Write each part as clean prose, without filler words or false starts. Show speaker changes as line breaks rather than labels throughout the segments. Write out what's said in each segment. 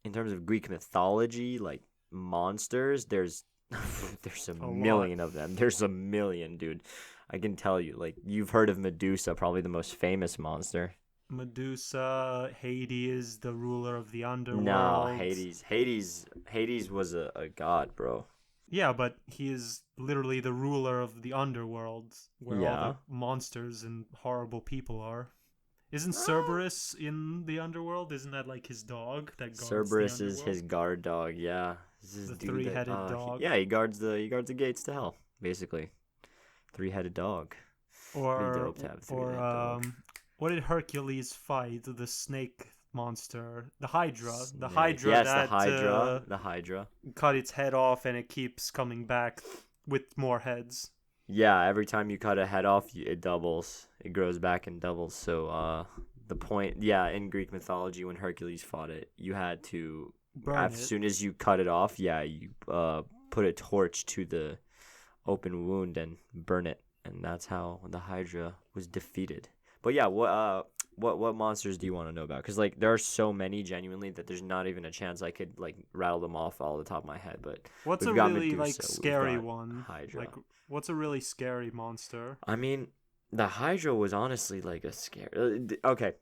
in terms of Greek mythology, like monsters, there's there's a
A
million
lot.
of them. There's a million, dude. I can tell you. Like you've heard of Medusa, probably the most famous monster.
Medusa, Hades, the ruler of the
No,
underworld.
Hades was a god, bro.
Yeah, but he is literally the ruler of the underworld, where all the
Yeah.
monsters and horrible people are. Isn't
Ah.
Cerberus in the underworld? Isn't that like his dog that guards the
Cerberus is
underworld?
his guard dog. Yeah, this is
The
dude that
three-headed dog.
yeah, he guards the gates to hell, basically. Three-headed dog. Pretty
Or
dope to have a
or
three-headed dog.
what did Hercules fight? The snake monster, the Hydra,
Snake. Yes, the
that
Hydra. The Hydra.
cut its head off and it keeps coming back with more heads.
Yeah, every time you cut a head off, it doubles. It grows back and doubles. So, the point, yeah, in Greek mythology, when Hercules fought it, you had to,
Burn
as
it.
soon as you cut it off, yeah, you put a torch to the open wound and burn it, and that's how the Hydra was defeated. But yeah, what monsters do you want to know about? Because like there are so many genuinely that there's not even a chance I could like rattle them off all the top of my head. But
What's a
we've got
really like
Medusa, we've
scary
got
one? Like
Hydra.
what's a really scary monster?
I mean, the Hydra was honestly like a scare. Okay,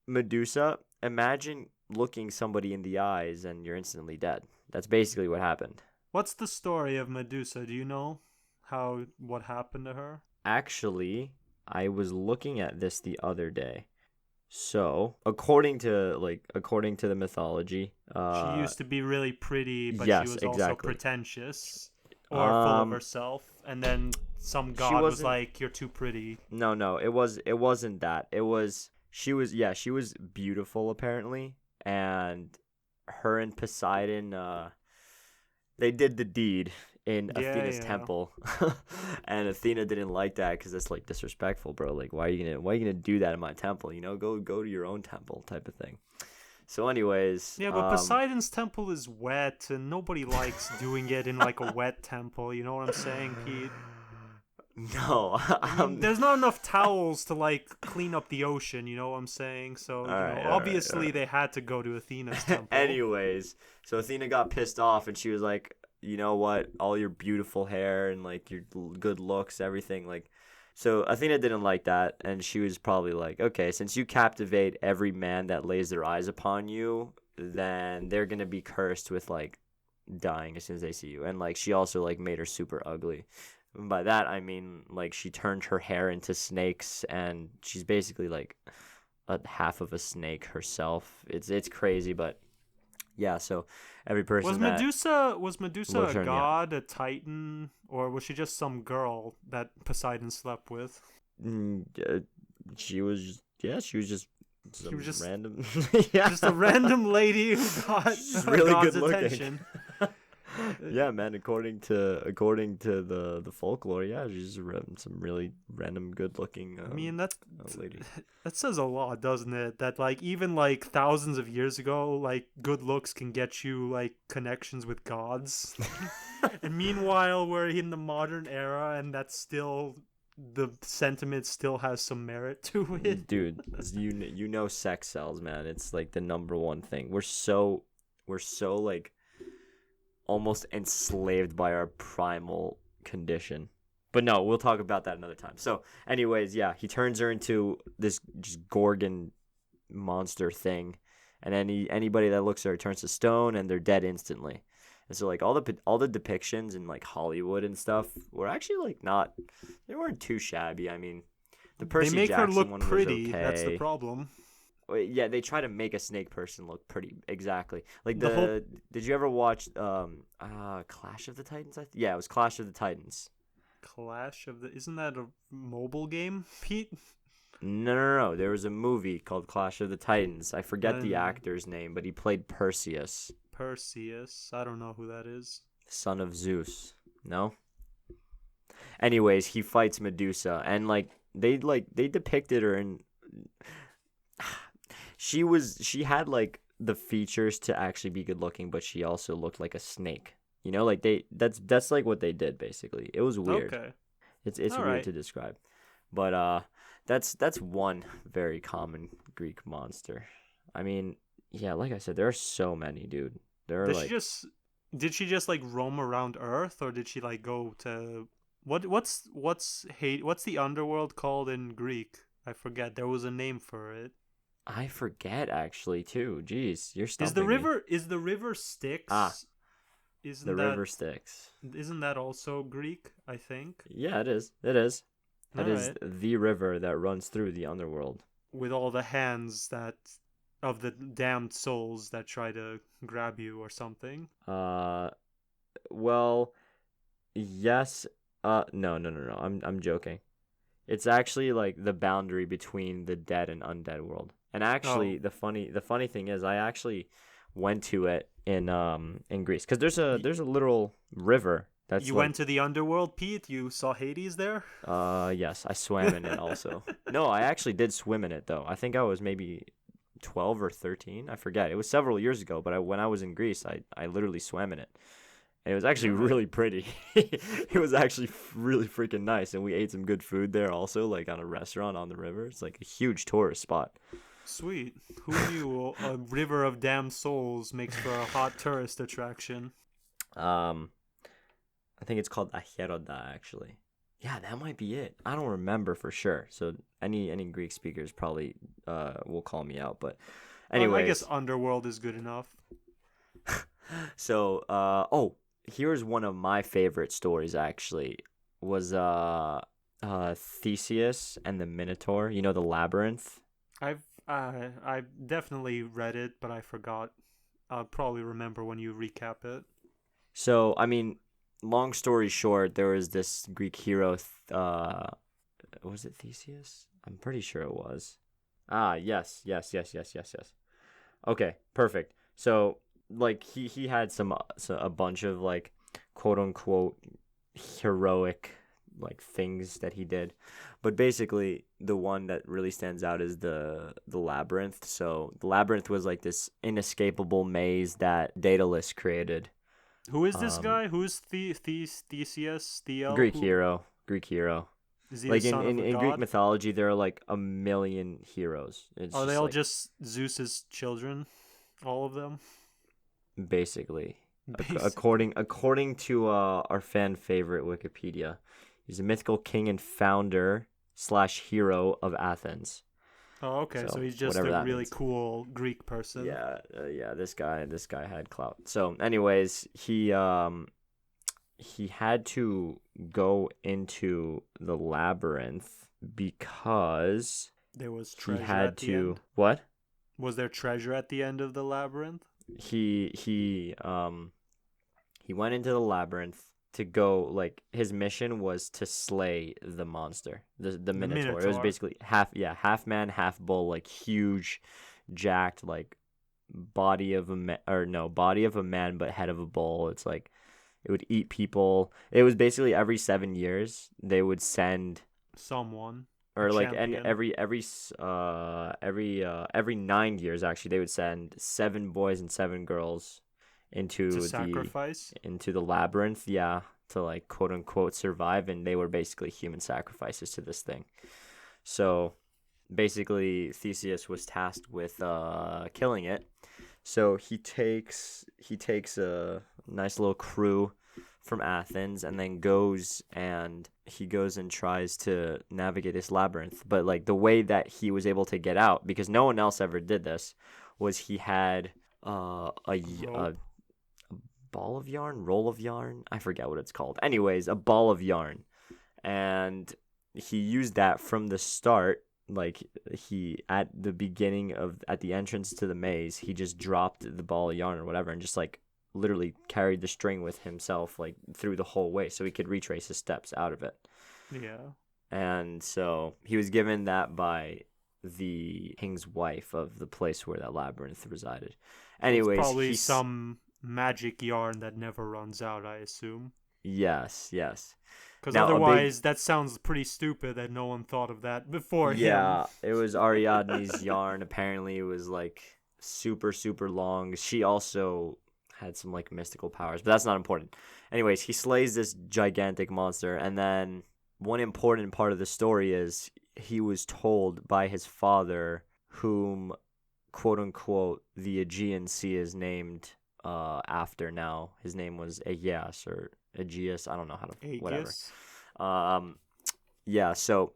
Medusa. Imagine looking somebody in the eyes and you're instantly dead. That's basically what happened.
What's the story of Medusa? Do you know what happened to her?
Actually, I was looking at this the other day. So, according to the mythology,
She used to be really pretty, but she
yes,
was also
exactly.
pretentious or full of
Um,
herself. And then some
she
god was
wasn't.
like, "You're too pretty."
No, it wasn't that. She was beautiful apparently, and her and Poseidon, they did the deed in
Yeah,
Athena's
yeah.
temple, and Athena didn't like that because it's like disrespectful, bro. Like, why are you gonna do that in my temple? Go to your own temple, type of thing. So, anyways,
Yeah, but Poseidon's temple is wet, and nobody likes doing it in like a wet temple. You know what I'm saying, Pete?
no,
I mean, there's not enough towels to like clean up the ocean. You know what I'm saying? So
all right, all
obviously they had to go to Athena's
right.
temple.
Anyways, so Athena got pissed off, and she was like, you know what? All your beautiful hair and like your good looks, everything, like. So Athena didn't like that, and she was probably like, okay, since you captivate every man that lays their eyes upon you, then they're gonna be cursed with like dying as soon as they see you. And like she also like made her super ugly. And by that I mean like she turned her hair into snakes, and she's basically like a half of a snake herself. It's crazy, but yeah. So every
Was
person that
Medusa
looks
a
her in the
god, a titan, or was she just some girl that Poseidon slept with?
Mm, uh, she was yeah, she was just
She was
some
just
random yeah.
just a random lady who got
She's
her
really good
god's
looking.
attention.
Yeah, man, according to the folklore, yeah, she's some really random good looking
I mean
lady.
that says a lot, doesn't it? That like even like thousands of years ago, like good looks can get you like connections with gods. And meanwhile, we're in the modern era, and that's still the sentiment still has some merit to it.
Dude, sex sells, man. It's like the number one thing. We're so like almost enslaved by our primal condition. But no, we'll talk about that another time. So, anyways, yeah, he turns her into this just gorgon monster thing, and anybody that looks at her turns to stone, and they're dead instantly. And so, like all the depictions in like Hollywood and stuff were actually like not, they weren't too shabby. I mean, the
They
Percy
make her
Jackson
look
one was
pretty. That's the
okay.
problem.
Yeah, they try to make a snake person look pretty exactly. Like
The whole
did you ever watch Clash of the Titans? Yeah, it was Clash of the Titans.
Clash of the isn't that a mobile game, Pete?
No. There was a movie called Clash of the Titans. I forget the
And
actor's name, but he played Perseus,
Perseus. I don't know who that is.
son of Zeus. No? Anyways, he fights Medusa, and they depicted her in she had like the features to actually be good looking, but she also looked like a snake. Like that's like what they did basically. It was weird.
Okay.
It's
All
weird
right.
to describe. But that's one very common Greek monster. I mean, Yeah, like I said, there are so many, dude. There are
Does she
like
just did she just like roam around Earth, or did she like go to what's the underworld called in Greek? I forget. There was a name for it.
I forget actually too. Jeez, you're
Is the
stumping me.
river is the river
Ah,
Styx?
the
Isn't that
river Styx.
isn't that also Greek? I think.
Yeah, it is. It is.
All
That is
right.
the river that runs through the underworld.
With all the hands that of the damned souls that try to grab you or something.
Uh, well, yes. No, no, no, no. I'm joking. It's actually like the boundary between the dead and undead world. And
Oh,
actually, the funny thing is, I actually went to it in Greece because there's a literal river that's
you
like
went to the underworld, Pete? You saw Hades there?
yes, I swam in it also. No, I actually did swim in it though. I think I was maybe 12 or 13. I forget. It was several years ago, but when I was in Greece, I literally swam in it. And it was actually
All right.
really pretty. It was actually really freaking nice, and we ate some good food there also, like on a restaurant on the river. It's like a huge tourist spot.
Sweet. Who knew a river of damned souls makes for a hot tourist attraction?
Um, I think it's called Acheroda actually. Yeah, that might be it. I don't remember for sure. So any Greek speakers probably will call me out. But
I guess
anyways,
underworld is good enough.
so here's one of my favorite stories actually was Theseus and the Minotaur. You know the labyrinth.
I've definitely read it, but I forgot. I'll probably remember when you recap it.
So I mean, long story short, there was this Greek hero. Was it Theseus? I'm pretty sure it was. Ah, yes, yes, yes, yes, yes, yes. Okay, perfect. So like he had a bunch of like quote unquote heroic like things that he did, but basically the one that really stands out is the labyrinth. So the labyrinth was like this inescapable maze that Daedalus created.
Who is this
Um,
guy? Who's Theseus? Theo?
Greek
Who
hero, Greek hero.
is he? The
Like
son of a
in Greek
god?
mythology, there are like a million heroes. It's
Are they
just
all
like
just Zeus's children? All of them?
basically,
Basically.
according to our fan favorite Wikipedia, he's a mythical king and founder slash hero of Athens.
Oh, okay. So
So
he's just
whatever
a
that
really
means.
cool Greek person.
Yeah, yeah. This guy had clout. So, anyways, he had to go into the labyrinth because
There was
he
treasure
had
at the
to
end.
what?
Was there treasure at the end of the labyrinth?
He went into the labyrinth to go like his mission was to slay the monster, the
The
Minotaur. It was
Minotaur.
basically half man, half bull, like huge, jacked, like body of a man but head of a bull. It's like it would eat people. It was basically every 7 years they would send,
Someone. A
or like and
champion.
every 9 years actually they would send 7 boys and 7 girls
To
into
sacrifice.
the labyrinth, yeah, to like quote unquote survive, and they were basically human sacrifices to this thing. So basically Theseus was tasked with killing it. So he takes a nice little crew from Athens and then goes and tries to navigate this labyrinth. But like the way that he was able to get out, because no one else ever did this, was he had a
Rope.
ball of yarn, roll of yarn, I forget what it's called. Anyways, a ball of yarn, and he used that from the start. Like he at the entrance to the maze, he just dropped the ball of yarn or whatever, and just like literally carried the string with himself like through the whole way, so he could retrace his steps out of it.
Yeah.
And so he was given that by the king's wife of the place where that labyrinth resided.
So it's
Anyways,
probably some magic yarn that never runs out, I assume.
yes, yes.
Because
Now a big
otherwise, that sounds pretty stupid that no one thought of that before him.
Yeah, it was Ariadne's yarn. Apparently, it was like super, super long. She also had some like mystical powers, but that's not important. Anyways, he slays this gigantic monster, and then one important part of the story is he was told by his father, whom quote unquote the Aegean Sea is named after now. His name was Aegeus or Aegeus. I don't know how to whatever.
Aegis.
Yeah. So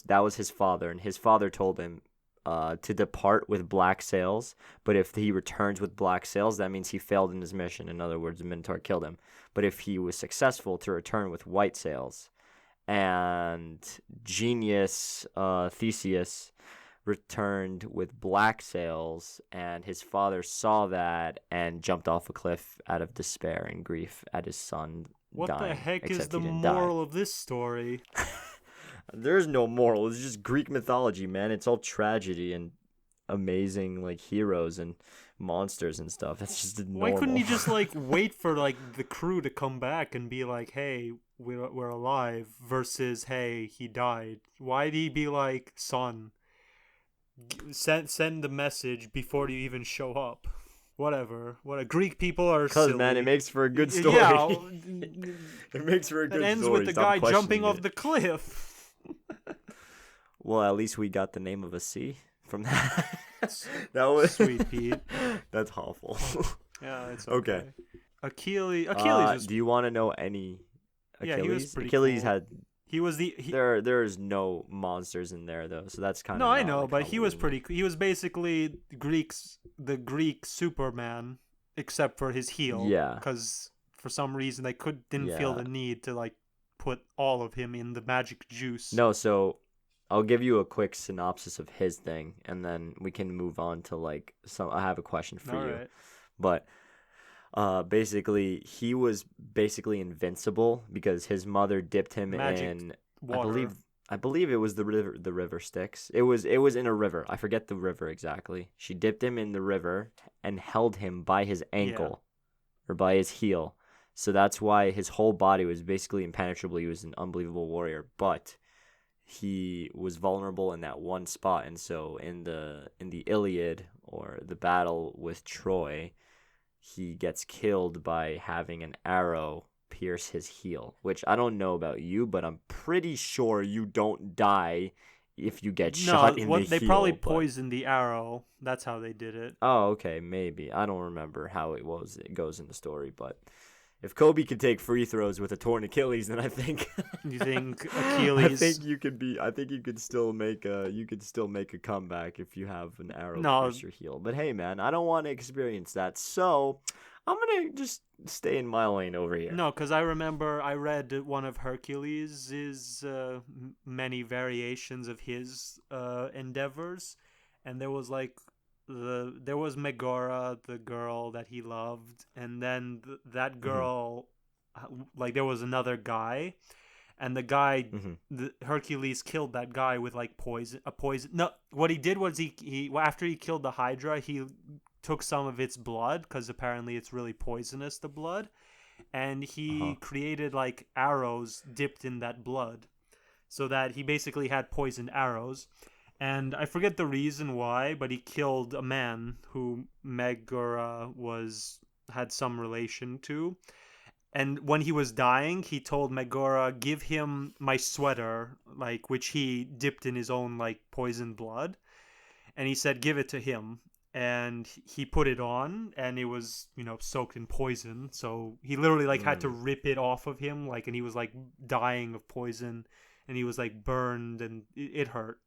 that was his father, and his father told him to depart with black sails. But if he returns with black sails, that means he failed in his mission. In other words, the Minotaur killed him. But if he was successful, to return with white sails. And genius Theseus returned with black sails, and his father saw that and jumped off a cliff out of despair and grief at his son
What
dying.
the heck is
except
the
he didn't die.
moral of this story?
There's no moral. It's just Greek mythology, man. It's all tragedy and amazing like heroes and monsters and stuff. That's just normal.
Why couldn't he just like wait for like the crew to come back and be like, "Hey, we're alive," versus, "Hey, he died." Why'd he be like, "Son, send the message before you even show up"? Whatever. Greek people are silly.
Because, man, it makes for a good story.
Yeah.
It makes for a good story.
It ends with the
Stop
guy jumping off
questioning
the cliff.
Well, at least we got the name of a sea from that. That was
Sweet Pete.
That's awful.
Yeah, it's
Okay.
Achilles was...
Do you want to know any Achilles?
Yeah, he was pretty
Achilles
cool.
had...
He was the...
There's no monsters in there, though, so that's kind of...
No, I know, but he was pretty... He was basically the Greek Superman, except for his heel.
Yeah.
Because for some reason they didn't feel the need to like put all of him in the magic juice.
No, so I'll give you a quick synopsis of his thing, and then we can move on to like some. I have a question for
All
you,
right.
but basically he was basically invincible because his mother dipped him
Magic
in.
water.
I believe it was the river Styx. It was in a river. I forget the river exactly. She dipped him in the river and held him by his ankle or by his heel. So that's why his whole body was basically impenetrable. He was an unbelievable warrior, but he was vulnerable in that one spot. And so in the Iliad, or the battle with Troy, he gets killed by having an arrow pierce his heel, which I don't know about you, but I'm pretty sure you don't die if you get shot in the heel.
They probably poisoned the arrow. That's how they did it.
Oh, okay, maybe. I don't remember how it goes in the story, but if Kobe could take free throws with a torn Achilles, then I think
You think Achilles?
I think you could still make a comeback if you have an arrow pierce your heel. But hey, man, I don't want to experience that, so I'm gonna just stay in my lane over here.
No, because I remember I read one of Hercules' many variations of his endeavors, and there was like there was Megara, the girl that he loved, and then that girl, like there was another guy, and the guy, Hercules killed that guy with like poison. No, what he did was he after he killed the Hydra, he took some of its blood because apparently it's really poisonous, the blood, and he created like arrows dipped in that blood, so that he basically had poisoned arrows. And I forget the reason why, but he killed a man who Megara had some relation to. And when he was dying, he told Megara, "Give him my sweater, like which he dipped in his own like poisoned blood." And he said, "Give it to him." And he put it on, and it was, soaked in poison. So he literally like had to rip it off of him, like, and he was like dying of poison, and he was like burned, and it hurt.